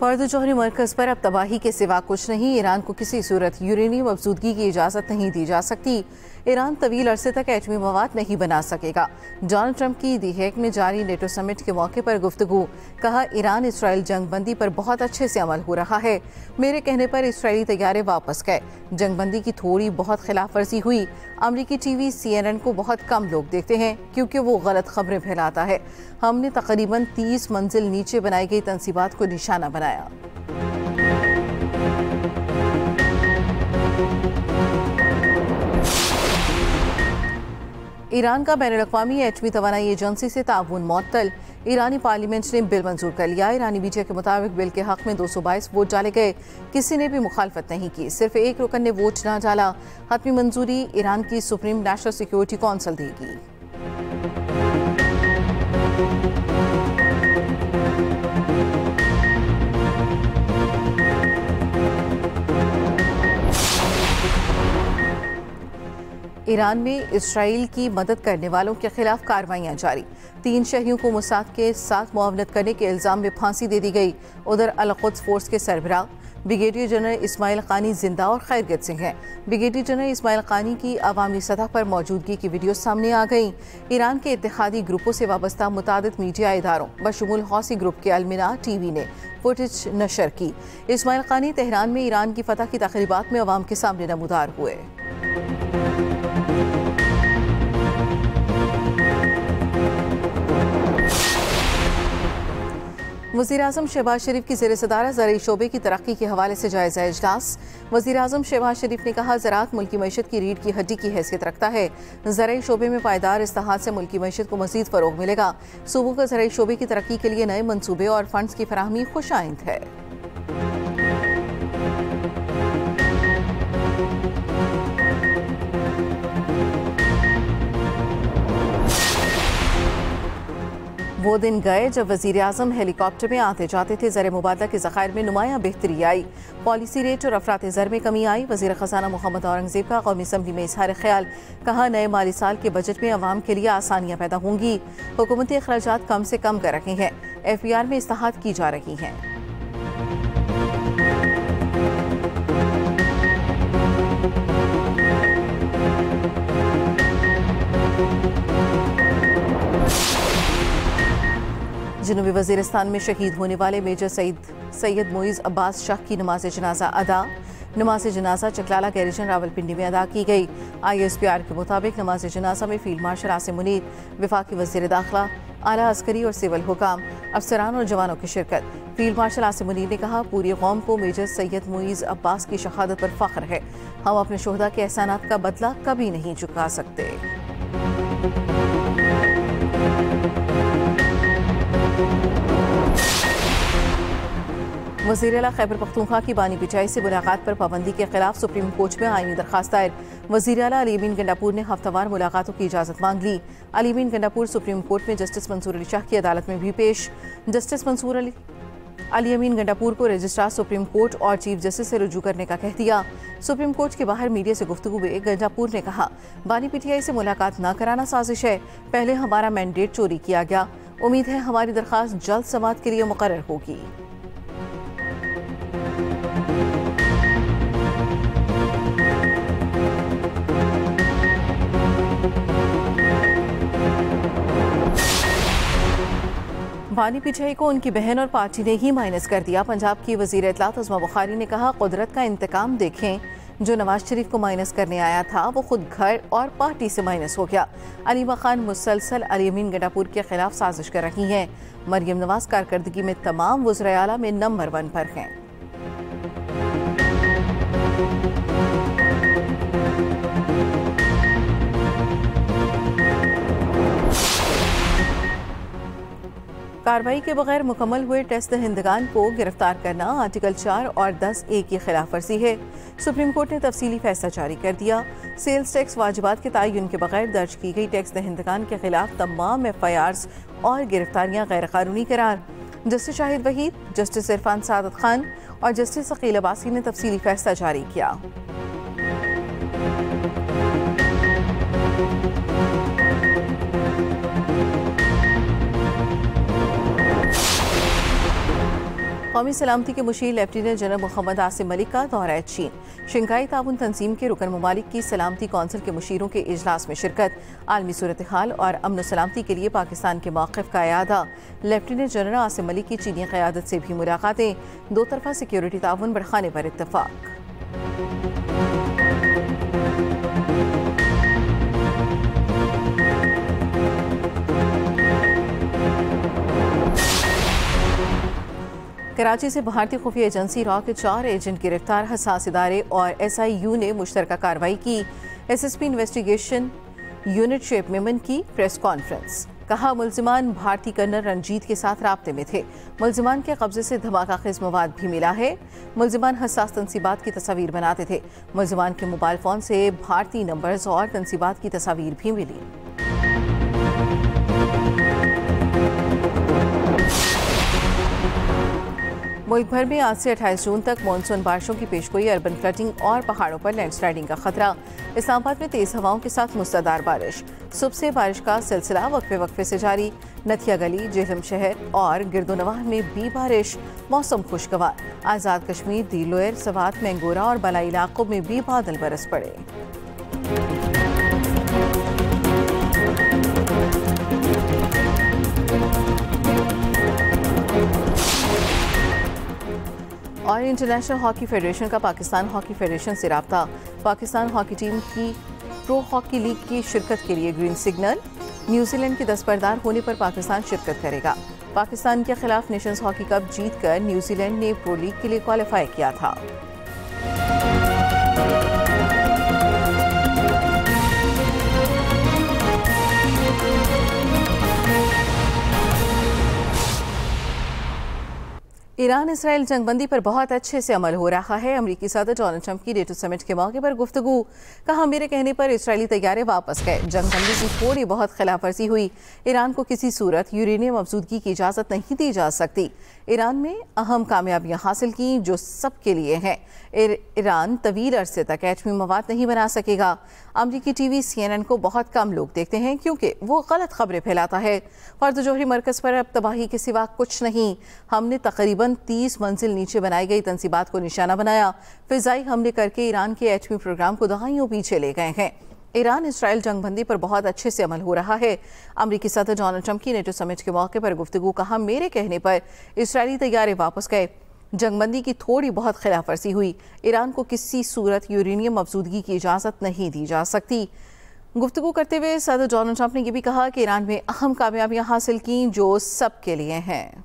फर्द जौहरी मरकज़ पर अब तबाही के सिवा कुछ नहीं। ईरान को किसी सूरत यूरेनियम अफजूदगी की इजाज़त नहीं दी जा सकती। ईरान तवील अरसे तक एटमी मवाद नहीं बना सकेगा। डोनाल्ड ट्रंप की दी हेग में जारी नेटो समिट के मौके पर गुफ्तगू। कहा, ईरान इसराइल जंगबंदी पर बहुत अच्छे से अमल हो रहा है। मेरे कहने पर इसराइली तैयारे वापस गए। जंगबंदी की थोड़ी बहुत खिलाफ वर्जी हुई। अमरीकी टीवी CNN को बहुत कम लोग देखते हैं क्योंकि वो गलत खबरें फैलाता है। हमने तकरीबन 30 मंजिल नीचे बनाई गई तंसीबात को निशाना बनाया। ईरान का बैनुल-अक़वामी एटमी तवानाई एजेंसी से ताउन मुअत्तल। ईरानी पार्लियामेंट ने बिल मंजूर कर लिया। ईरानी मीडिया के मुताबिक बिल के हक में 222 वोट डाले गए। किसी ने भी मुखालफत नहीं की। सिर्फ एक रुकन ने वोट न डाला। हतमी मंजूरी ईरान की सुप्रीम नेशनल सिक्योरिटी कौंसिल देगी। ईरान में इसराइल की मदद करने वालों के खिलाफ कार्रवाइयां जारी। 3 शहरियों को मोसाद के साथ मुआवनत करने के इल्जाम में फांसी दे दी गई। उधर अल-कुद्स फोर्स के सरबराह ब्रिगेडियर जनरल इस्माइल क़ानी जिंदा और खैरियत से हैं। ब्रिगेडियर जनरल इस्माइल क़ानी की अवामी सतह पर मौजूदगी की वीडियो सामने आ गई। ईरान के इत्तेहादी ग्रुपों से वाबस्ता मुतादिद मीडिया इदारों बशमूल हौसी ग्रुप के अलमिना टीवी ने फुटेज नशर की। इस्माइल क़ानी तेहरान में ईरान की फतह की तक़रीबात में अवाम के सामने नमूदार हुए। वज़ीर-ए-आज़म शहबाज शरीफ की ज़ेर सदारत ज़राई शोबे की तरक्की के हवाले से जायज़ा इजलास। वज़ीर-ए-आज़म शहबाज शरीफ ने कहा, ज़राअत मुल्की मईशत की रीढ़ की हड्डी की हैसियत रखता है। ज़राई शोबे में पायदार इस्तेहाद से मुल्की मईशत को मज़ीद फ़रोग़ मिलेगा। सूबों को ज़राई शोबे की तरक्की के लिए नए मनसूबे और फंड्स की फराहमी खुश आइंद है। वो दिन गए जब वज़ीर-ए-आज़म हेलीकॉप्टर में आते जाते थे। ज़र मुबादला के ज़खायर में नुमाया बेहतरी आई। पॉलिसी रेट और अफरात ज़र में कमी आई। वज़ीर ख़ज़ाना मोहम्मद औरंगज़ेब का कौमी असम्बली में इज़हार ख्याल। कहा, नए माली साल के बजट में अवाम के लिए आसानियाँ पैदा होंगी। हुकूमती अखराजात कम से कम कर रहे हैं। FBR में इस्लाहात की जा रही हैं। जनूबी वज़ीरिस्तान में शहीद होने वाले मेजर सैयद मोइज़ अब्बास शाह की नमाज जनाजा अदा। नमाज जनाजा चकलाला गैरिजन रावलपिंडी में अदा की गई। ISPR के मुताबिक नमाज जनाजा में फील्ड मार्शल आसिम मुनीर, वफाकी वज़ीर दाखिला, आला अस्करी और सिविल हुकाम, अफसरान और जवानों की शिरकत। फील्ड मार्शल आसिम मुनीर ने कहा, पूरी कौम को मेजर सैयद मोइज़ अब्बास की शहादत पर फ़ख्र है। हम अपने शोहदा के एहसानात का बदला कभी नहीं चुका सकते। वज़ीर आला खैबर पख्तूनख्वा की बानी पिचाई से मुलाकात पर पाबंदी के खिलाफ सुप्रीम कोर्ट में आईनी दरखास्त दायर। वज़ीर आला अली अमीन गंडापुर ने हफ्तावार मुलाकातों की इजाज़त मांग ली। अली अमीन गंडापुर सुप्रीम कोर्ट में जस्टिस मंसूर अली शाह की अदालत में भी पेश। जस्टिस मंसूर अली अमीन गंडापुर को रजिस्ट्रार सुप्रीम कोर्ट और चीफ जस्टिस से रुजू करने का कह दिया। सुप्रीम कोर्ट के बाहर मीडिया से गुफ्तगू में गंडापुर ने कहा, बानी पीटीआई से मुलाकात न कराना साजिश है। पहले हमारा मैंडेट चोरी किया गया। उम्मीद है हमारी दरखास्त जल्द समाअत के लिए मुकर्रर होगी। बानी पिचाई को उनकी बहन और पार्टी ने ही माइनस कर दिया। पंजाब की वज़ीर इत्तलात उस्मा बुखारी ने कहा, कुदरत का इंतकाम देखें। जो नवाज शरीफ को माइनस करने आया था वो खुद घर और पार्टी से माइनस हो गया। अलीमा खान मुसलसल अली अमीन गंडापुर के खिलाफ साजिश कर रही हैं। मरियम नवाज कारकर्दगी में तमाम वज़राए आला में नंबर 1 पर हैं। कार्रवाई के बगैर मुकम्मल हुए टेस्ट दहिंदगान को गिरफ्तार करना आर्टिकल 4 और 10A की खिलाफ वर्जी है। सुप्रीम कोर्ट ने तफसीली फैसला जारी कर दिया। सेल्स टैक्स वाजिबात के तयन के बगैर दर्ज की गई टैक्स दहिंदगान के खिलाफ तमाम FIRs और गिरफ्तारियां गैर कानूनी करार। जस्टिस शाहिद वहीद, जस्टिस इरफान सादत खान और जस्टिस अकील अब्बासी ने तफसीली फैसला जारी किया। कौमी सलामती के मुशीर लेफ्टिनेंट जनरल मोहम्मद आसिम मलिक का दौरा चीन। शंघाई ताउन तंजीम के रुकन ममालिक की सलामती कौंसिल के मुशीरों के इजलास में शिरकत। आलमी सूरत हाल और अमन सलामती के लिए पाकिस्तान के मौक़िफ़ का यादा। लेफ्टिनेंट जनरल आसिम मलिक की चीनी क़यादत से भी मुलाकातें। दो तरफ़ा सिक्योरिटी ताउन बढ़ाने पर इत्तफ़ाक़। कराची से भारतीय खुफिया एजेंसी रॉ के 4 एजेंट गिरफ्तार। हसास इदारे और SIU ने मुश्तरका कार्रवाई की। SSP investigation unit shape Memon की प्रेस कॉन्फ्रेंस। कहा, मुल्जिमान भारतीय कर्नल रंजीत के साथ राब्ते में थे। मुल्जिमान के कब्जे से धमाका खेज मवाद भी मिला है। मुल्जिमान हसास तनसीबात की तस्वीर बनाते थे। मुल्जिमान के मोबाइल फ़ोन से भारतीय नंबर्स और तनसीबात की तस्वीर भी मिली। मुल्क भर में आज से 28 जून तक मानसून बारिशों की पेशगोई। अर्बन फ्लडिंग और पहाड़ों पर लैंडस्लाइडिंग का खतरा। इस्लामाबाद में तेज हवाओं के साथ मुसलधार बारिश। सुबह से बारिश का सिलसिला वक्फे वक्फे से जारी। नथिया गली, जेहलम शहर और गिरदोनवाह में भी बारिश। मौसम खुशगवार। आज़ाद कश्मीर, दीलोयर, सवात, मैंगोरा और बलाई इलाकों में भी बादल बरस पड़े। और इंटरनेशनल हॉकी फेडरेशन का पाकिस्तान हॉकी फेडरेशन से राब्ता। पाकिस्तान हॉकी टीम की प्रो हॉकी लीग की शिरकत के लिए ग्रीन सिग्नल। न्यूजीलैंड के दस्तबरदार होने पर पाकिस्तान शिरकत करेगा। पाकिस्तान के खिलाफ नेशंस हॉकी कप जीतकर न्यूजीलैंड ने प्रो लीग के लिए क्वालिफाई किया था। ईरान इसराइल जंगबंदी पर बहुत अच्छे से अमल हो रहा है। अमरीकी सदर डोनाल्ड ट्रंप की नेटो समिट के मौके पर गुफ्तगू। कहा, मेरे कहने पर इसराइली तैयारे वापस गए। जंगबंदी की थोड़ी बहुत खिलाफ वर्जी हुई। ईरान को किसी सूरत यूरेनियम अफजूदगी की इजाज़त नहीं दी जा सकती। ईरान में अहम कामयाबियां हासिल की जो सबके लिए हैं। ईरान तवील अरसे तक एटमी मवाद नहीं बना सकेगा। अमरीकी TV CNN को बहुत कम लोग देखते हैं क्योंकि वो गलत खबरें फैलाता है। फर्द जोहरी मरकज़ पर अब तबाही के सिवा कुछ नहीं। हमने तकरीबन 30 मंजिल नीचे बनाई गई तनसीबात को निशाना बनाया। फिजाई हमले करके ईरान के एटमी प्रोग्राम को दहाइयों पीछे ले गए हैं। ईरान इसराइल जंगबंदी पर बहुत अच्छे से अमल हो रहा है। अमरीकी सदर डोनाल्ड ट्रंप की नेटो समिट के मौके पर गुफ्तगू। कहा, मेरे कहने पर इसराइली तैयारे वापस गए। जंगबंदी की थोड़ी बहुत खिलाफ वर्जी हुई। ईरान को किसी सूरत यूरेनियम अफजूदगी की इजाज़त नहीं दी जा सकती। गुफ्तगू करते हुए सदर डोनाल्ड ट्रंप ने यह भी कहा कि ईरान में अहम कामयाबियां हासिल की जो सबके लिए हैं।